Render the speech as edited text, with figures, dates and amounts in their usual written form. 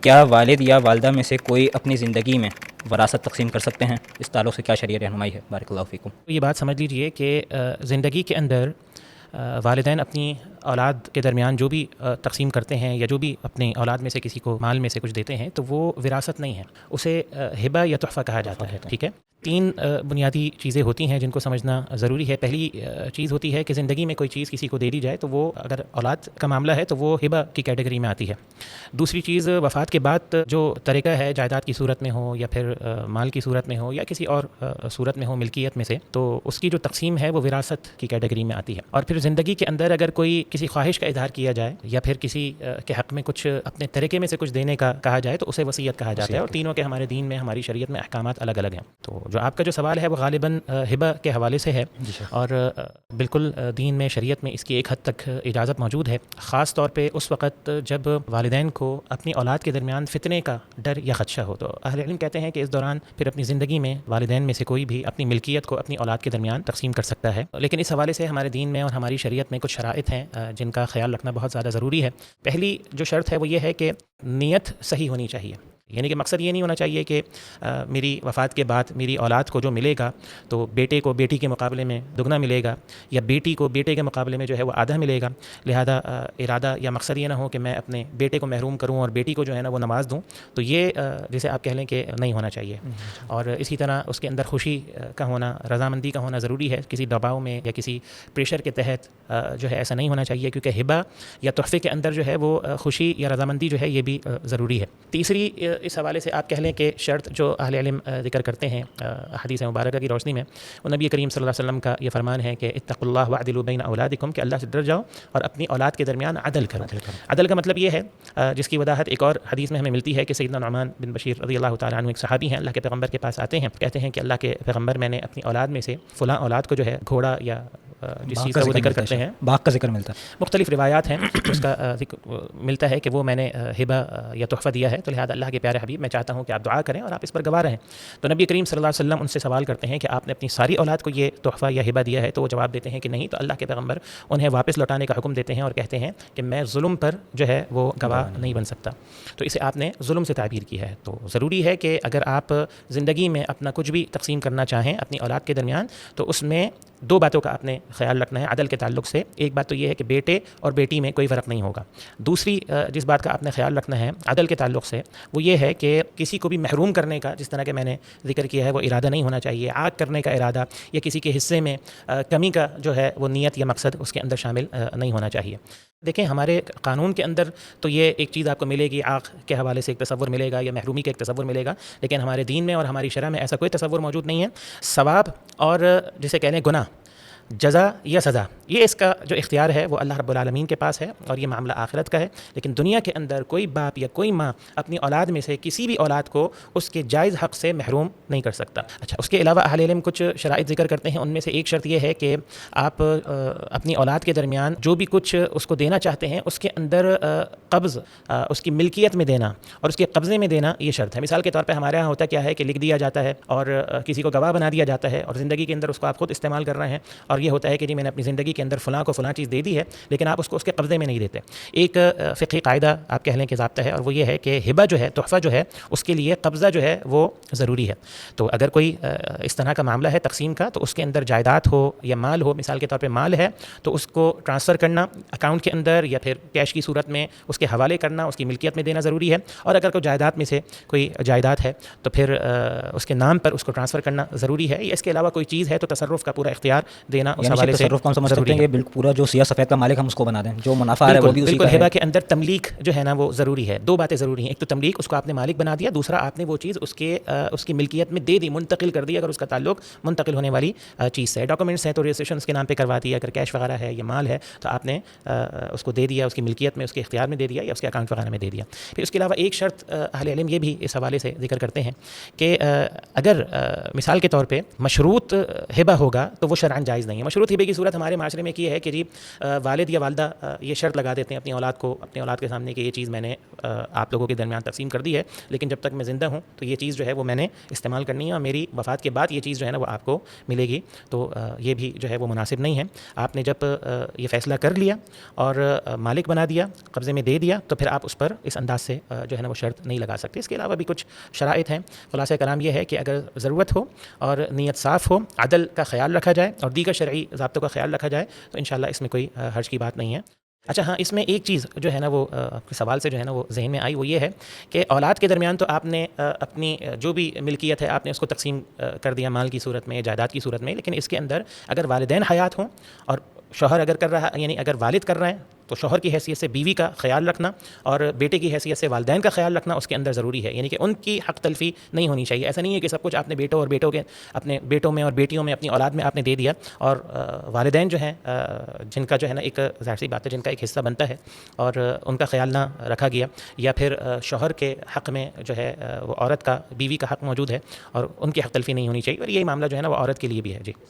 کیا والد یا والدہ میں سے کوئی اپنی زندگی میں وراثت تقسیم کر سکتے ہیں؟ اس تعلق سے کیا شرعی رہنمائی ہے؟ بارک اللہ فیکم۔ یہ بات سمجھ لیجئے کہ زندگی کے اندر والدین اپنی اولاد کے درمیان جو بھی تقسیم کرتے ہیں یا جو بھی اپنی اولاد میں سے کسی کو مال میں سے کچھ دیتے ہیں تو وہ وراثت نہیں ہے، اسے ہبہ یا تحفہ کہا جاتا ہے، ٹھیک ہے۔ تین بنیادی چیزیں ہوتی ہیں جن کو سمجھنا ضروری ہے۔ پہلی چیز ہوتی ہے کہ زندگی میں کوئی چیز کسی کو دے دی جائے تو وہ اگر اولاد کا معاملہ ہے تو وہ ہبہ کی کیٹیگری میں آتی ہے۔ دوسری چیز، وفات کے بعد جو طریقہ ہے جائیداد کی صورت میں ہو یا پھر مال کی صورت میں ہو یا کسی اور صورت میں ہو ملکیت میں سے، تو اس کی جو تقسیم ہے وہ وراثت کی کیٹیگری میں آتی ہے۔ اور پھر زندگی کے اندر اگر کوئی کسی خواہش کا اظہار کیا جائے یا پھر کسی کے حق میں کچھ اپنے طریقے میں سے کچھ دینے کا کہا جائے تو اسے وصیت کہا جاتا ہے، اور تینوں کے ہمارے دین میں، ہماری شریعت میں احکامات الگ الگ ہیں۔ تو جو آپ کا جو سوال ہے وہ غالباً ہبہ کے حوالے سے ہے، اور بالکل دین میں، شریعت میں اس کی ایک حد تک اجازت موجود ہے، خاص طور پہ اس وقت جب والدین کو اپنی اولاد کے درمیان فتنے کا ڈر یا خدشہ ہو۔ تو اہل علم کہتے ہیں کہ اس دوران پھر اپنی زندگی میں والدین میں سے کوئی بھی اپنی ملکیت کو اپنی اولاد کے درمیان تقسیم کر سکتا ہے۔ لیکن اس حوالے سے ہمارے دین میں اور ہماری شریعت میں کچھ شرائط ہیں جن کا خیال رکھنا بہت زیادہ ضروری ہے۔ پہلی جو شرط ہے وہ یہ ہے کہ نیت صحیح ہونی چاہیے، یعنی کہ مقصد یہ نہیں ہونا چاہیے کہ میری وفات کے بعد میری اولاد کو جو ملے گا تو بیٹے کو بیٹی کے مقابلے میں دگنا ملے گا، یا بیٹی کو بیٹے کے مقابلے میں جو ہے وہ آدھا ملے گا، لہذا ارادہ یا مقصد یہ نہ ہو کہ میں اپنے بیٹے کو محروم کروں اور بیٹی کو جو ہے نا وہ نواز دوں، تو یہ جسے آپ کہہ لیں کہ نہیں ہونا چاہیے۔ اور اسی طرح اس کے اندر خوشی کا ہونا، رضامندی کا ہونا ضروری ہے، کسی دباؤ میں یا کسی پریشر کے تحت جو ہے ایسا نہیں ہونا چاہیے، کیونکہ ہبہ یا تحفے کے اندر جو ہے وہ خوشی یا رضامندی جو ہے یہ بھی ضروری ہے۔ تیسری اس حوالے سے آپ کہہ لیں کہ شرط جو اہل علم ذکر کرتے ہیں حدیث مبارکہ کی روشنی میں، وہ نبی کریم صلی اللہ علیہ وسلم کا یہ فرمان ہے کہ اتقوا اللہ واعدلوا بین اولادکم، کہ اللہ سے ڈر جاؤ اور اپنی اولاد کے درمیان عدل کرو۔ عدل کا مطلب یہ ہے، جس کی وضاحت ایک اور حدیث میں ہمیں ملتی ہے کہ سیدنا نعمان بن بشیر رضی اللہ تعالیٰ عنہ ایک صحابی ہیں، اللہ کے پیغمبر کے پاس آتے ہیں، کہتے ہیں کہ اللہ کے پیغمبر، میں نے اپنی اولاد میں سے فلاں اولاد کو جو ہے گھوڑا یا جس چیز کا وہ ذکر کرتے ہیں، باغ کا ذکر ملتا ہے، مختلف روایات ہیں اس کا ذکر ملتا ہے کہ وہ میں نے ہبہ یا تحفہ دیا ہے، تو لہذا اللہ کے پیارے حبیب میں چاہتا ہوں کہ آپ دعا کریں اور آپ اس پر گواہ رہیں۔ تو نبی کریم صلی اللہ علیہ وسلم ان سے سوال کرتے ہیں کہ آپ نے اپنی ساری اولاد کو یہ تحفہ یا ہبہ دیا ہے؟ تو وہ جواب دیتے ہیں کہ نہیں۔ تو اللہ کے پیغمبر انہیں واپس لوٹانے کا حکم دیتے ہیں اور کہتے ہیں کہ میں ظلم پر جو ہے وہ گواہ نہیں بن سکتا، تو اسے آپ نے ظلم سے تعبیر کیا ہے۔ تو ضروری ہے کہ اگر آپ زندگی میں اپنا کچھ بھی تقسیم کرنا چاہیں اپنی اولاد کے درمیان، تو اس میں دو باتوں کا آپ نے خیال رکھنا ہے عدل کے تعلق سے۔ ایک بات تو یہ ہے کہ بیٹے اور بیٹی میں کوئی فرق نہیں ہوگا۔ دوسری جس بات کا آپ نے خیال رکھنا ہے عدل کے تعلق سے، وہ یہ ہے کہ کسی کو بھی محروم کرنے کا، جس طرح کہ میں نے ذکر کیا ہے، وہ ارادہ نہیں ہونا چاہیے۔ آگ کرنے کا ارادہ یا کسی کے حصے میں کمی کا جو ہے وہ نیت یا مقصد اس کے اندر شامل نہیں ہونا چاہیے۔ دیکھیں ہمارے قانون کے اندر تو یہ ایک چیز آپ کو ملے گی، آگ کے حوالے سے ایک تصور ملے گا یا محرومی کا ایک تصور ملے گا، لیکن ہمارے دین میں اور ہماری شرع میں ایسا کوئی تصور موجود نہیں ہے۔ ثواب اور جسے کہہ لیں گناہ، جزا یا سزا، یہ اس کا جو اختیار ہے وہ اللہ رب العالمین کے پاس ہے، اور یہ معاملہ آخرت کا ہے۔ لیکن دنیا کے اندر کوئی باپ یا کوئی ماں اپنی اولاد میں سے کسی بھی اولاد کو اس کے جائز حق سے محروم نہیں کر سکتا۔ اچھا، اس کے علاوہ اہل علم کچھ شرائط ذکر کرتے ہیں، ان میں سے ایک شرط یہ ہے کہ آپ اپنی اولاد کے درمیان جو بھی کچھ اس کو دینا چاہتے ہیں اس کے اندر قبض، اس کی ملکیت میں دینا اور اس کے قبضے میں دینا، یہ شرط ہے۔ مثال کے طور پہ ہمارے یہاں ہوتا کیا ہے کہ لکھ دیا جاتا ہے اور کسی کو گواہ بنا دیا جاتا ہے، اور زندگی کے اندر اس کو آپ خود استعمال کر رہے ہیں، اور یہ ہوتا ہے کہ جی میں نے اپنی زندگی کے اندر فلاں کو فلاں چیز دے دی ہے، لیکن آپ اس کو اس کے قبضے میں نہیں دیتے۔ ایک فقہی قاعدہ آپ کہہ لیں کہ ضابطہ ہے، اور وہ یہ ہے کہ ہبہ جو ہے، تحفہ جو ہے، اس کے لیے قبضہ جو ہے وہ ضروری ہے۔ تو اگر کوئی اس طرح کا معاملہ ہے تقسیم کا، تو اس کے اندر جائیداد ہو یا مال ہو، مثال کے طور پہ مال ہے تو اس کو ٹرانسفر کرنا اکاؤنٹ کے اندر یا پھر کیش کی صورت میں اس کے حوالے کرنا، اس کی ملکیت میں دینا ضروری ہے۔ اور اگر کوئی جائیداد میں سے کوئی جائیداد ہے تو پھر اس کے نام پر اس کو ٹرانسفر کرنا ضروری ہے۔ اس کے علاوہ کوئی چیز ہے تو تصرف کا پورا اختیار دینا اس حوالے سے تصرف کو ہم سمجھ سکتے ہیں کہ بالکل پورا جو سیاہ سفید کا مالک ہم اس کو بنا دیں، جو منافع ہے وہ بھی اسی کا ہے۔ بالکل، ہبہ کے اندر تملیک جو ہے نا وہ ضروری ہے۔ دو باتیں ضروری ہیں، ایک تو تملیک، اس کو آپ نے مالک بنا دیا، دوسرا آپ نے وہ چیز اس کی ملکیت میں دے دی، منتقل کر دی، اگر اس کا تعلق منتقل ہونے والی چیز سے ہے۔ ڈاکومنٹس ہیں تو رجسٹریشن اس کے نام پہ کروا دیا، اگر کیش وغیرہ ہے یا مال ہے تو آپ نے اس کو دے دیا، اس کی ملکیت میں، اس کے اختیار میں دے دیا یا اس کے اکاؤنٹ وغیرہ میں دے دیا۔ پھر اس کے علاوہ ایک شرط اہل علم یہ بھی اس حوالے سے ذکر کرتے ہیں کہ اگر مثال کے طور پہ مشروط ہبہ ہوگا تو وہ شرعاً جائز نہیں نہیں ہے. مشروط ہبے کی صورت ہمارے معاشرے میں کی ہے کہ جی والد یا والدہ یہ شرط لگا دیتے ہیں اپنی اولاد کو، اپنے اولاد کے سامنے کہ یہ چیز میں نے آپ لوگوں کے درمیان تقسیم کر دی ہے، لیکن جب تک میں زندہ ہوں تو یہ چیز جو ہے وہ میں نے استعمال کرنی ہے، اور میری وفات کے بعد یہ چیز جو ہے نا وہ آپ کو ملے گی. تو یہ بھی جو ہے وہ مناسب نہیں ہے. آپ نے جب یہ فیصلہ کر لیا اور مالک بنا دیا، قبضے میں دے دیا، تو پھر آپ اس پر اس انداز سے جو ہے نا وہ شرط نہیں لگا سکتے. اس کے علاوہ بھی کچھ شرائط ہیں. خلاصہ کلام یہ ہے کہ اگر ضرورت ہو اور نیت صاف ہو، عدل کا خیال رکھا جائے اور دیگر شرعی ضابطوں کا خیال رکھا جائے تو انشاءاللہ اس میں کوئی حرج کی بات نہیں ہے. اچھا ہاں، اس میں ایک چیز جو ہے نا وہ آپ کے سوال سے جو ہے نا وہ ذہن میں آئی، وہ یہ ہے کہ اولاد کے درمیان تو آپ نے اپنی جو بھی ملکیت ہے آپ نے اس کو تقسیم کر دیا مال کی صورت میں، جائیداد کی صورت میں، لیکن اس کے اندر اگر والدین حیات ہوں اور شوہر اگر کر رہا، یعنی اگر والد کر رہے ہیں تو شوہر کی حیثیت سے بیوی کا خیال رکھنا اور بیٹے کی حیثیت سے والدین کا خیال رکھنا اس کے اندر ضروری ہے. یعنی کہ ان کی حق تلفی نہیں ہونی چاہیے. ایسا نہیں ہے کہ سب کچھ آپ نے اپنے بیٹوں میں اور بیٹیوں میں اپنی اولاد میں آپ نے دے دیا اور والدین جو ہیں جن کا جو ہے نا ایک ظاہر سی بات ہے جن کا ایک حصہ بنتا ہے اور ان کا خیال نہ رکھا گیا، یا پھر شوہر کے حق میں جو ہے وہ عورت کا، بیوی کا حق موجود ہے اور ان کی حق تلفی نہیں ہونی چاہیے. اور یہ معاملہ جو ہے نا وہ عورت کے لیے بھی ہے. جی.